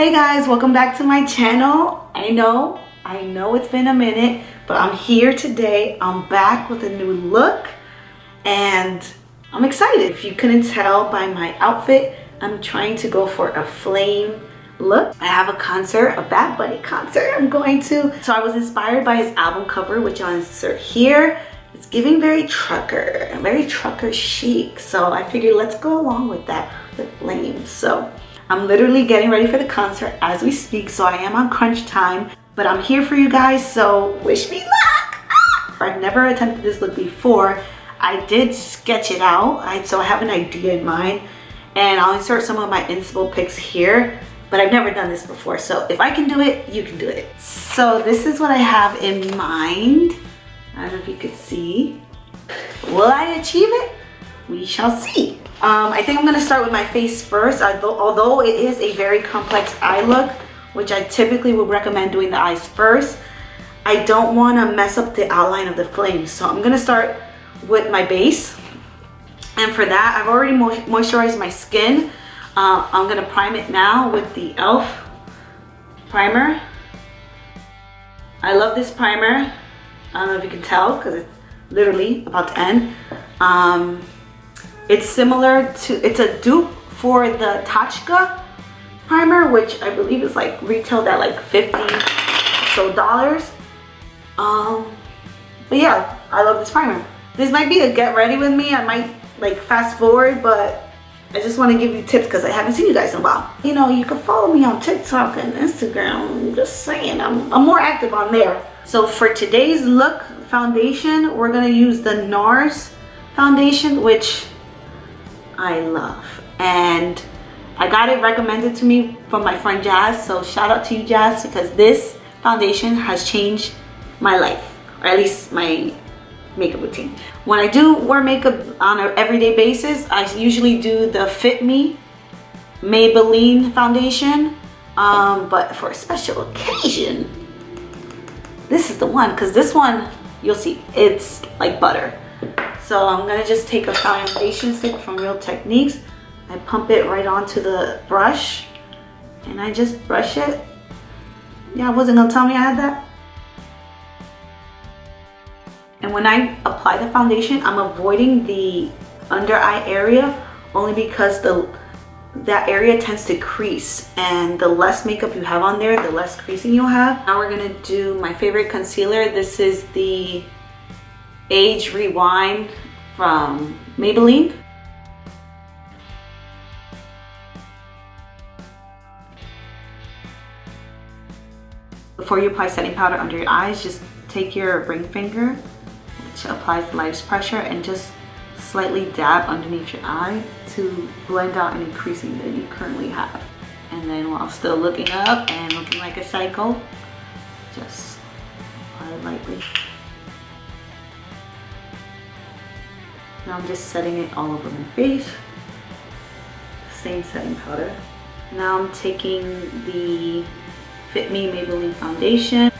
Hey guys, welcome back to my channel. I know it's been a minute, but I'm here today. I'm back with a new look and I'm excited. If you couldn't tell by my outfit, I'm trying to go for a flame look. I have a concert, a Bad Bunny concert I'm going to. So I was inspired by his album cover, which I'll insert here. It's giving very trucker chic. So I figured let's go along with that, the flames. So I'm literally getting ready for the concert as we speak, so I am on crunch time, but I'm here for you guys, so wish me luck! I've never attempted this look before. I did sketch it out, so I have an idea in mind, and I'll insert some of my inspo pics here, but I've never done this before, so if I can do it, you can do it. So this is what I have in mind. I don't know if you could see. Will I achieve it? We shall see. I think I'm gonna start with my face first, although it is a very complex eye look, which I typically would recommend doing the eyes first. I don't wanna mess up the outline of the flames, so I'm gonna start with my base. And for that, I've already moisturized my skin. I'm gonna prime it now with the e.l.f. primer. I love this primer. I don't know if you can tell because it's literally about to end. It's similar to, it's a dupe for the Tachka primer, which I believe is like retailed at like $50 or so. But yeah, I love this primer. This might be a get ready with me. I might like fast forward, but I just want to give you tips because I haven't seen you guys in a while. You know, you can follow me on TikTok and Instagram. I'm just saying, I'm more active on there. So for today's look, foundation, we're gonna use the NARS foundation, which I love, and I got it recommended to me from my friend Jazz, so shout out to you, Jazz, because this foundation has changed my life, or at least my makeup routine. When I do wear makeup on an everyday basis, I usually do the Fit Me Maybelline foundation, but for a special occasion, this is the one, because this one, you'll see, it's like butter. So I'm gonna just take a foundation stick from Real Techniques. I pump it right onto the brush and I just brush it. Yeah, I wasn't gonna tell me I had that. And when I apply the foundation, I'm avoiding the under eye area only because that area tends to crease, and the less makeup you have on there, the less creasing you'll have. Now we're gonna do my favorite concealer. This is the Age Rewind from Maybelline. Before you apply setting powder under your eyes, just take your ring finger, which applies the lightest pressure, and just slightly dab underneath your eye to blend out any creasing that you currently have. And then while still looking up and looking like a psycho, just apply it lightly. Now I'm just setting it all over my face. Same setting powder. Now I'm taking the Fit Me Maybelline foundation.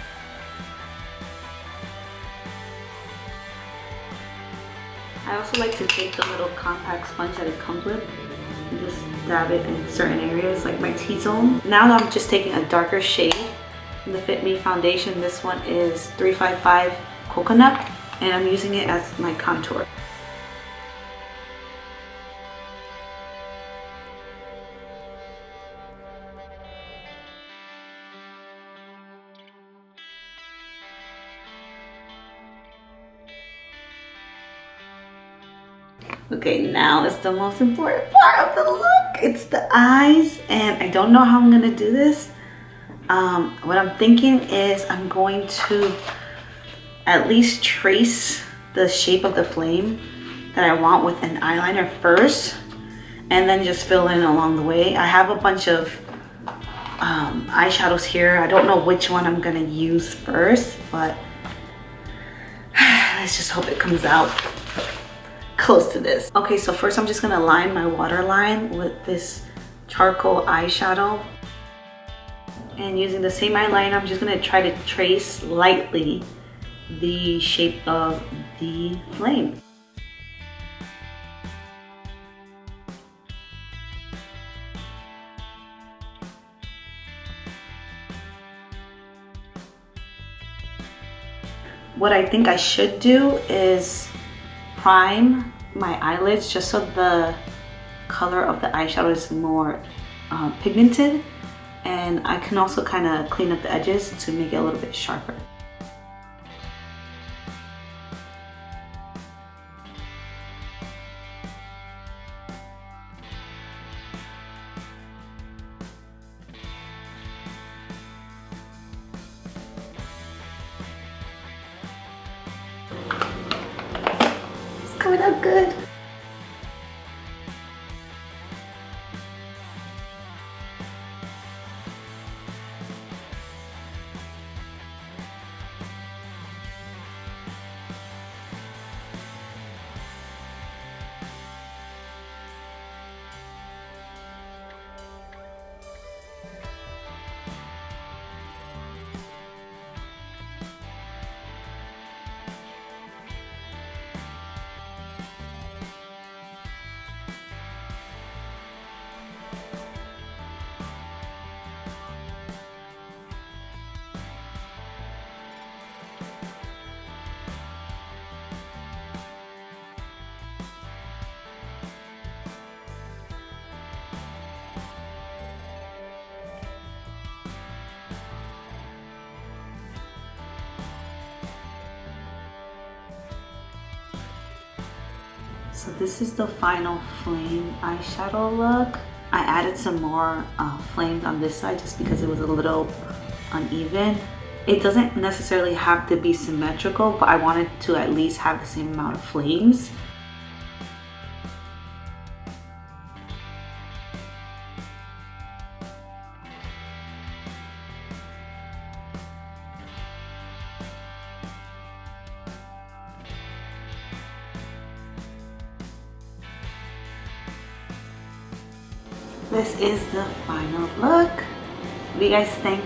I also like to take the little compact sponge that it comes with and just dab it in certain areas like my T-zone. Now I'm just taking a darker shade in the Fit Me foundation. This one is 355 Coconut, and I'm using it as my contour. Okay, now it's the most important part of the look. It's the eyes, and I don't know how I'm gonna do this. What I'm thinking is I'm going to at least trace the shape of the flame that I want with an eyeliner first, and then just fill in along the way. I have a bunch of eyeshadows here. I don't know which one I'm gonna use first, but let's just hope it comes out close to this. Okay, so first I'm just gonna line my waterline with this charcoal eyeshadow, and using the same eyeliner, I'm just gonna try to trace lightly the shape of the flame. what I think I should do is prime my eyelids just so the color of the eyeshadow is more pigmented, and I can also kind of clean up the edges to make it a little bit sharper. Coming out good. So this is the final flame eyeshadow look. I added some more flames on this side just because it was a little uneven. It doesn't necessarily have to be symmetrical, but I wanted to at least have the same amount of flames. This is the final look. What do you guys think?